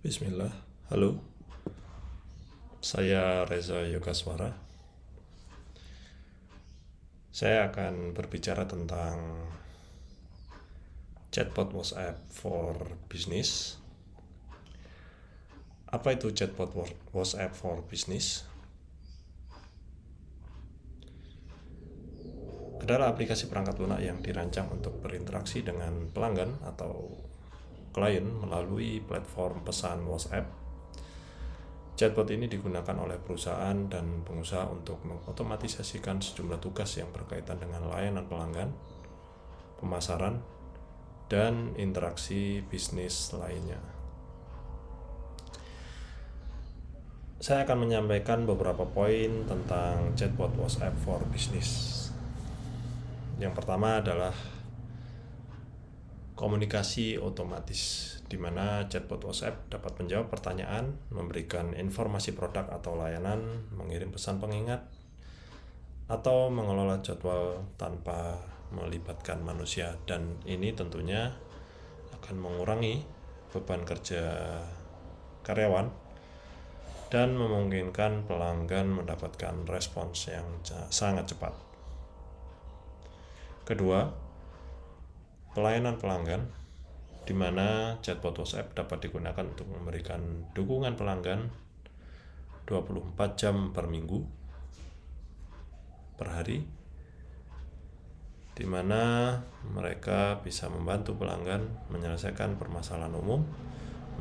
Bismillah, halo, saya Reza Yogaswara. Saya akan berbicara tentang chatbot WhatsApp for Business. Apa itu chatbot WhatsApp for Business? Adalah aplikasi perangkat lunak yang dirancang untuk berinteraksi dengan pelanggan atau klien melalui platform pesan WhatsApp. Chatbot ini digunakan oleh perusahaan dan pengusaha untuk mengotomatisasikan sejumlah tugas yang berkaitan dengan layanan pelanggan, pemasaran, dan interaksi bisnis lainnya. Saya akan menyampaikan beberapa poin tentang chatbot WhatsApp for Business. Yang pertama adalah komunikasi otomatis, di mana chatbot WhatsApp dapat menjawab pertanyaan, memberikan informasi produk atau layanan, mengirim pesan pengingat, atau mengelola jadwal tanpa melibatkan manusia. Dan ini tentunya akan mengurangi beban kerja karyawan dan memungkinkan pelanggan mendapatkan respons yang sangat cepat. Kedua, pelayanan pelanggan, di mana chatbot WhatsApp dapat digunakan untuk memberikan dukungan pelanggan 24 jam per minggu per hari, di mana mereka bisa membantu pelanggan menyelesaikan permasalahan umum,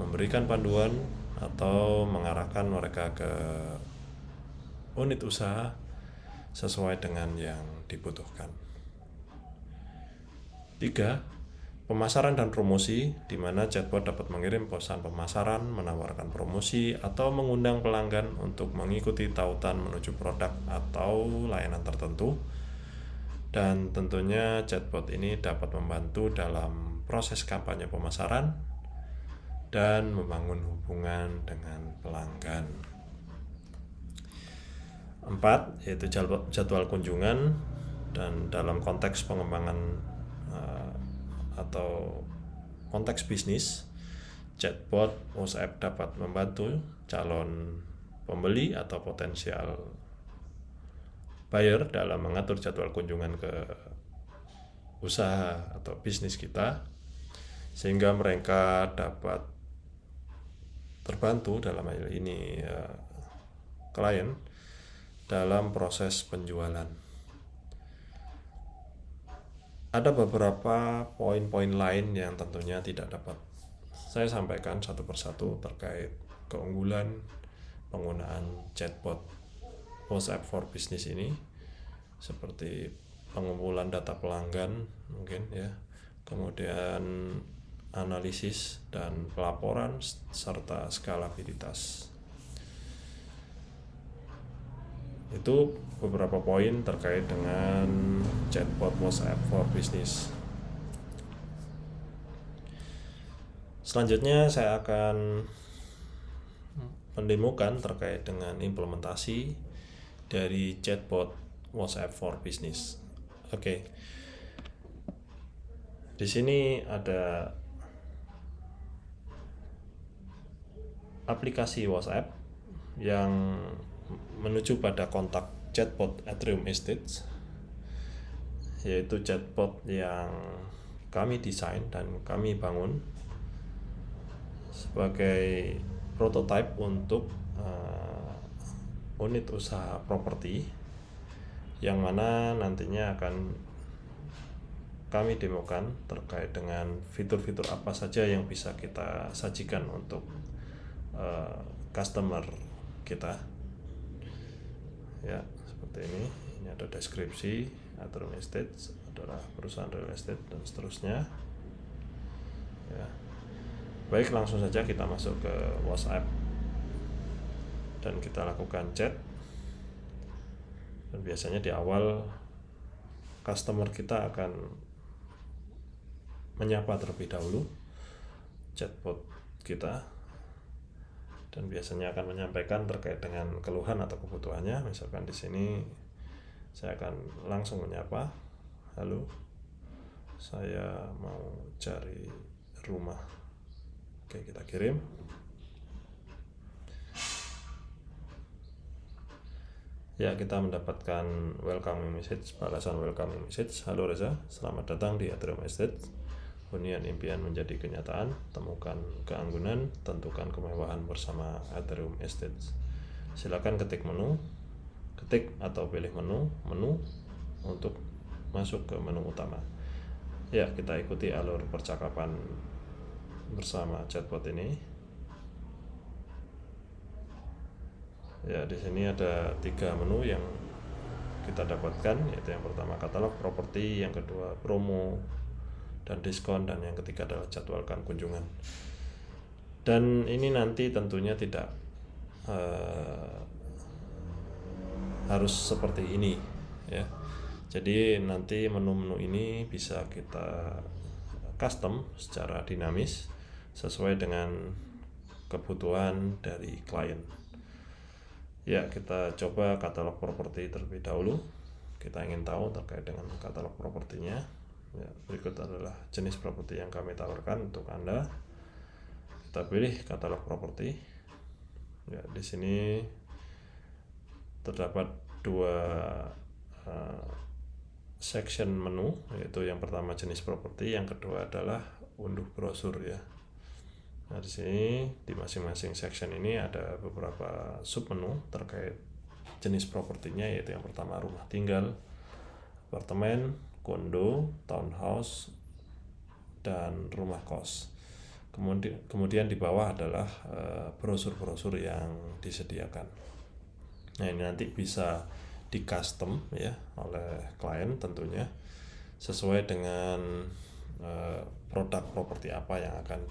memberikan panduan, atau mengarahkan mereka ke unit usaha sesuai dengan yang dibutuhkan. 3. Pemasaran dan promosi, di mana chatbot dapat mengirim pesan pemasaran, menawarkan promosi, atau mengundang pelanggan untuk mengikuti tautan menuju produk atau layanan tertentu. Dan tentunya chatbot ini dapat membantu dalam proses kampanye pemasaran dan membangun hubungan dengan pelanggan. 4. Yaitu jadwal kunjungan, dan dalam konteks pengembangan atau konteks bisnis, chatbot WhatsApp dapat membantu calon pembeli atau potensial buyer dalam mengatur jadwal kunjungan ke usaha atau bisnis kita, sehingga mereka dapat terbantu, dalam hal ini klien, dalam proses penjualan. Ada beberapa poin-poin lain yang tentunya tidak dapat saya sampaikan satu persatu terkait keunggulan penggunaan chatbot WhatsApp for Business ini, seperti pengumpulan data pelanggan mungkin ya, kemudian analisis dan pelaporan, serta skalabilitas. Itu beberapa poin terkait dengan chatbot WhatsApp for Business. Selanjutnya saya akan mendemokan terkait dengan implementasi dari chatbot WhatsApp for Business. Oke. Di sini ada aplikasi WhatsApp yang menuju pada kontak chatbot Atrium Estates, yaitu chatbot yang kami desain dan kami bangun sebagai prototipe untuk unit usaha properti, yang mana nantinya akan kami demokan terkait dengan fitur-fitur apa saja yang bisa kita sajikan untuk customer kita. Ya, seperti ini ada deskripsi. Atrium Estates adalah perusahaan real estate dan seterusnya ya. Baik, langsung saja kita masuk ke WhatsApp dan kita lakukan chat. Dan biasanya di awal customer kita akan menyapa terlebih dahulu chatbot kita, dan biasanya akan menyampaikan terkait dengan keluhan atau kebutuhannya. Misalkan di sini saya akan langsung menyapa, halo, saya mau cari rumah. Oke, kita kirim. Ya, kita mendapatkan welcoming message, balasan welcoming message. Halo Reza, selamat datang di Atrium Estate. Hunian impian menjadi kenyataan. Temukan keanggunan, tentukan kemewahan bersama Atrium Estate. Silakan ketik menu, ketik atau pilih menu untuk masuk ke menu utama. Ya, kita ikuti alur percakapan bersama chatbot ini. Ya, di sini ada 3 menu yang kita dapatkan, yaitu yang pertama katalog properti, yang kedua promo dan diskon, dan yang ketiga adalah jadwalkan kunjungan. Dan ini nanti tentunya tidak harus seperti ini ya. Jadi nanti menu-menu ini bisa kita custom secara dinamis sesuai dengan kebutuhan dari klien. Ya, kita coba katalog properti terlebih dahulu. Kita ingin tahu terkait dengan katalog propertinya. Ya, berikut adalah jenis properti yang kami tawarkan untuk Anda. Kita pilih katalog properti. Ya, di sini terdapat 2 section menu, yaitu yang pertama jenis properti, yang kedua adalah unduh brosur ya. Nah, di sini di masing-masing section ini ada beberapa sub menu terkait jenis propertinya, yaitu yang pertama rumah tinggal, apartemen, kondo, townhouse, dan rumah kos. Kemudian di bawah adalah brosur-brosur yang disediakan. Nah, ini nanti bisa di custom ya oleh klien tentunya sesuai dengan produk properti apa yang akan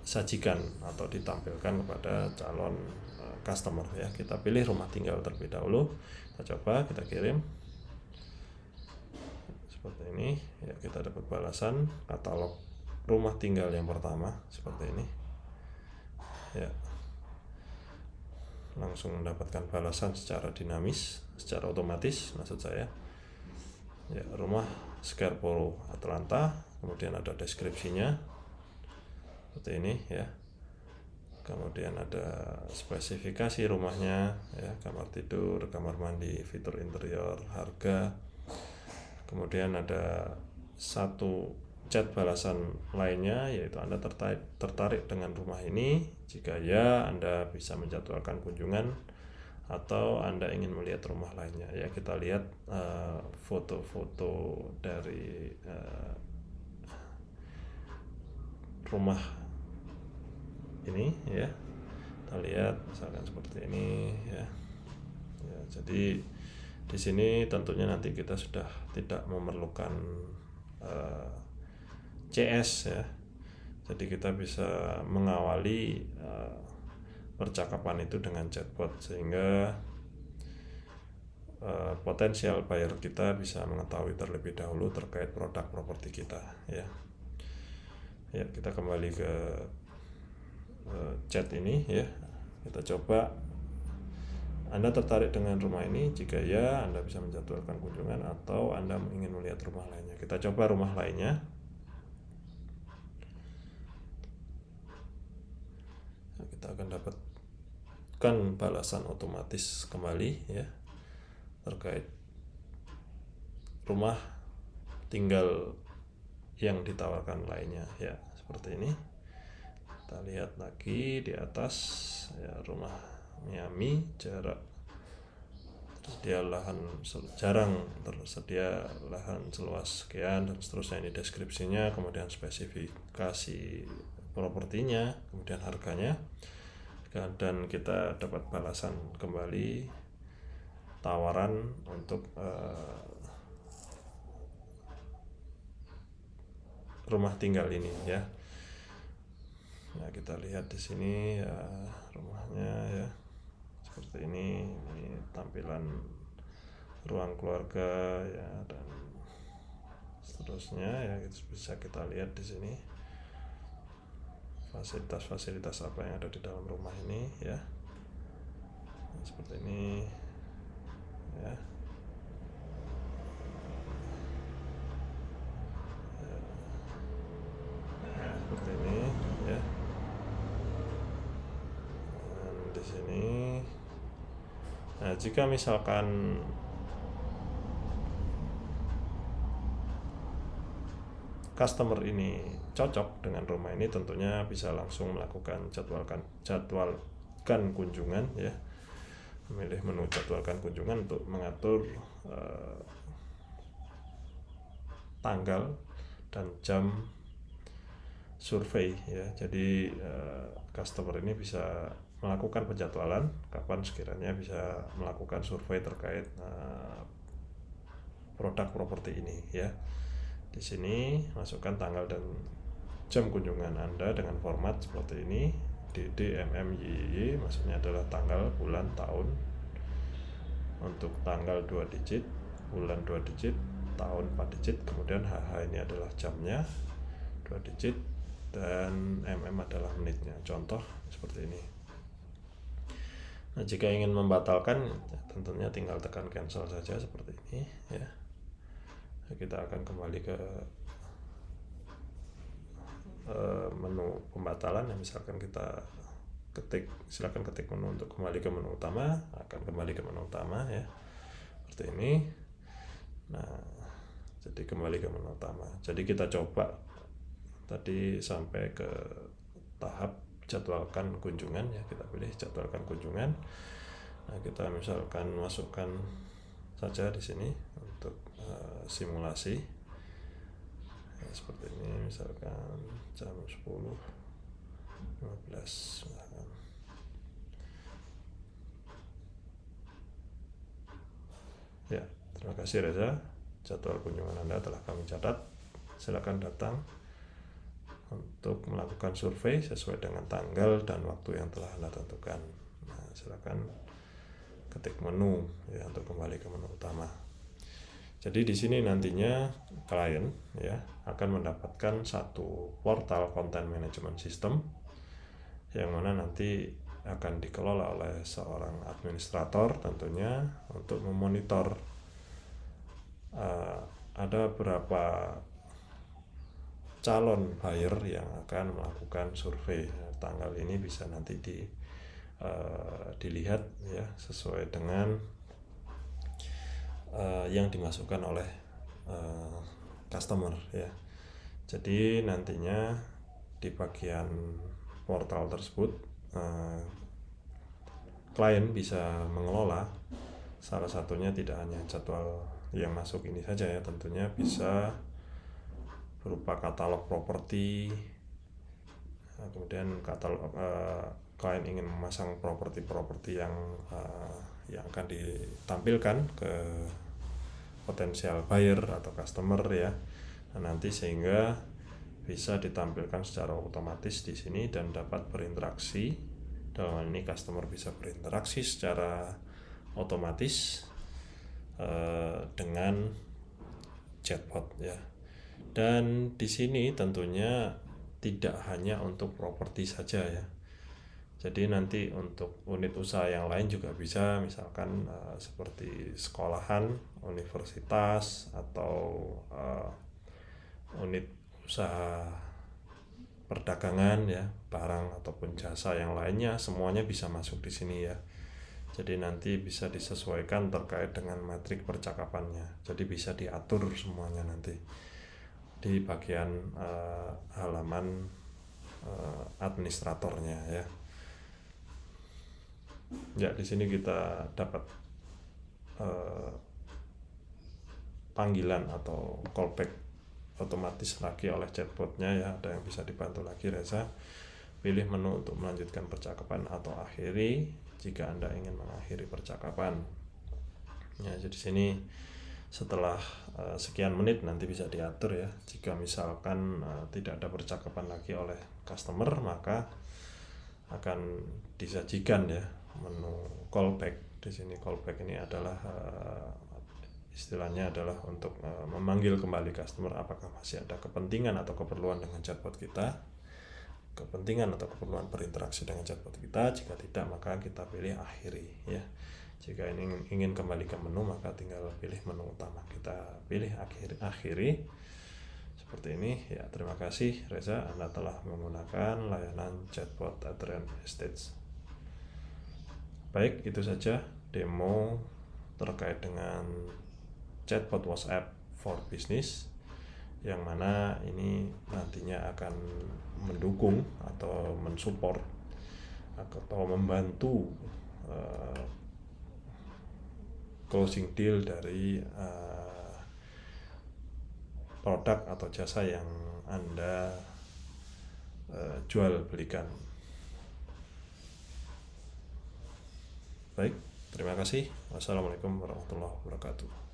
sajikan atau ditampilkan kepada calon customer ya. Kita pilih rumah tinggal terlebih dahulu. Kita coba, kita kirim seperti ini ya. Kita dapat balasan katalog rumah tinggal yang pertama seperti ini ya. Langsung mendapatkan balasan secara dinamis, secara otomatis maksud saya ya. Rumah Scarborough Atlanta, kemudian ada deskripsinya seperti ini ya. Kemudian ada spesifikasi rumahnya ya, kamar tidur, kamar mandi, fitur interior, harga. Kemudian ada satu chat balasan lainnya, yaitu Anda tertarik dengan rumah ini. Jika ya, Anda bisa menjadwalkan kunjungan, atau Anda ingin melihat rumah lainnya ya. Kita lihat foto-foto dari rumah ini ya. Kita lihat misalkan seperti ini ya. Ya, jadi di sini tentunya nanti kita sudah tidak memerlukan CS ya. Jadi kita bisa mengawali percakapan itu dengan chatbot, sehingga potensial buyer kita bisa mengetahui terlebih dahulu terkait produk properti kita ya. Ya, kita kembali ke chat ini ya. Kita coba, Anda tertarik dengan rumah ini? Jika ya, Anda bisa menjadwalkan kunjungan, atau Anda ingin melihat rumah lainnya. Kita coba rumah lainnya. Nah, kita akan dapatkan balasan otomatis kembali ya terkait rumah tinggal yang ditawarkan lainnya ya, seperti ini. Kita lihat lagi di atas ya, rumah Miami, jarang tersedia lahan seluas sekian dan seterusnya. Ini deskripsinya, kemudian spesifikasi propertinya, kemudian harganya, dan kita dapat balasan kembali tawaran untuk rumah tinggal ini ya. Nah, kita lihat di sini ya rumahnya ya, seperti ini tampilan ruang keluarga ya, dan seterusnya ya. Itu bisa kita lihat di sini fasilitas-fasilitas apa yang ada di dalam rumah ini ya. Nah, seperti ini ya. Seperti ini ya. Dan di sini Nah, jika misalkan customer ini cocok dengan rumah ini, tentunya bisa langsung melakukan jadwalkan kunjungan ya. Memilih menu jadwalkan kunjungan untuk mengatur tanggal dan jam survei ya. Jadi customer ini bisa melakukan penjadwalan kapan sekiranya bisa melakukan survei terkait produk properti ini ya. Di sini masukkan tanggal dan jam kunjungan Anda dengan format seperti ini. DDMMYY maksudnya adalah tanggal, bulan, tahun. Untuk tanggal 2 digit, bulan 2 digit, tahun 4 digit, kemudian HH ini adalah jamnya 2 digit, dan MM adalah menitnya. Contoh seperti ini. Nah, jika ingin membatalkan, tentunya tinggal tekan cancel saja seperti ini ya. Kita akan kembali ke menu pembatalan. Misalkan kita silakan ketik menu untuk kembali ke menu utama, akan kembali ke menu utama ya, seperti ini. Nah, jadi kembali ke menu utama. Jadi kita coba tadi sampai ke tahap jadwalkan kunjungan ya, kita pilih jadwalkan kunjungan. Nah, kita misalkan masukkan saja di sini untuk simulasi ya, seperti ini, misalkan jam 10:15 misalkan. Ya, terima kasih Reza, jadwal kunjungan Anda telah kami catat. Silakan datang untuk melakukan survei sesuai dengan tanggal dan waktu yang telah Anda tentukan. Nah, silakan ketik menu ya untuk kembali ke menu utama. Jadi di sini nantinya klien ya akan mendapatkan satu portal content management system yang mana nanti akan dikelola oleh seorang administrator tentunya untuk memonitor ada berapa calon buyer yang akan melakukan survei. Tanggal ini bisa nanti dilihat ya sesuai dengan yang dimasukkan oleh customer ya. Jadi nantinya di bagian portal tersebut klien bisa mengelola, salah satunya tidak hanya jadwal yang masuk ini saja ya, tentunya bisa berupa katalog properti. Kemudian katalog klien ingin memasang properti yang akan ditampilkan ke potensial buyer atau customer ya. Nah, nanti sehingga bisa ditampilkan secara otomatis di sini dan dapat berinteraksi. Dalam hal ini customer bisa berinteraksi secara otomatis dengan chatbot ya. Dan di sini tentunya tidak hanya untuk properti saja ya. Jadi nanti untuk unit usaha yang lain juga bisa, misalkan seperti sekolahan, universitas, atau unit usaha perdagangan ya, barang ataupun jasa yang lainnya, semuanya bisa masuk di sini ya. Jadi nanti bisa disesuaikan terkait dengan metrik percakapannya. Jadi bisa diatur semuanya nanti di bagian halaman administratornya ya. Ya, di sini kita dapat panggilan atau callback otomatis lagi oleh chatbotnya ya. Ada yang bisa dibantu lagi Reza. Pilih menu untuk melanjutkan percakapan atau akhiri jika Anda ingin mengakhiri percakapan. Ya, jadi sini setelah sekian menit nanti bisa diatur ya. Jika misalkan tidak ada percakapan lagi oleh customer, maka akan disajikan ya menu callback. Di sini callback ini adalah istilahnya adalah untuk memanggil kembali customer apakah masih ada kepentingan atau keperluan dengan chatbot kita, kepentingan atau keperluan berinteraksi dengan chatbot kita. Jika tidak, maka kita pilih akhiri ya. Jika ingin kembali ke menu, maka tinggal pilih menu utama, kita pilih akhiri seperti ini ya. Terima kasih Reza, Anda telah menggunakan layanan chatbot Adrian Estates. Baik, itu saja demo terkait dengan chatbot WhatsApp for Business, yang mana ini nantinya akan mendukung atau mensupport atau membantu closing deal dari produk atau jasa yang Anda jual belikan. Baik, terima kasih. Wassalamualaikum warahmatullahi wabarakatuh.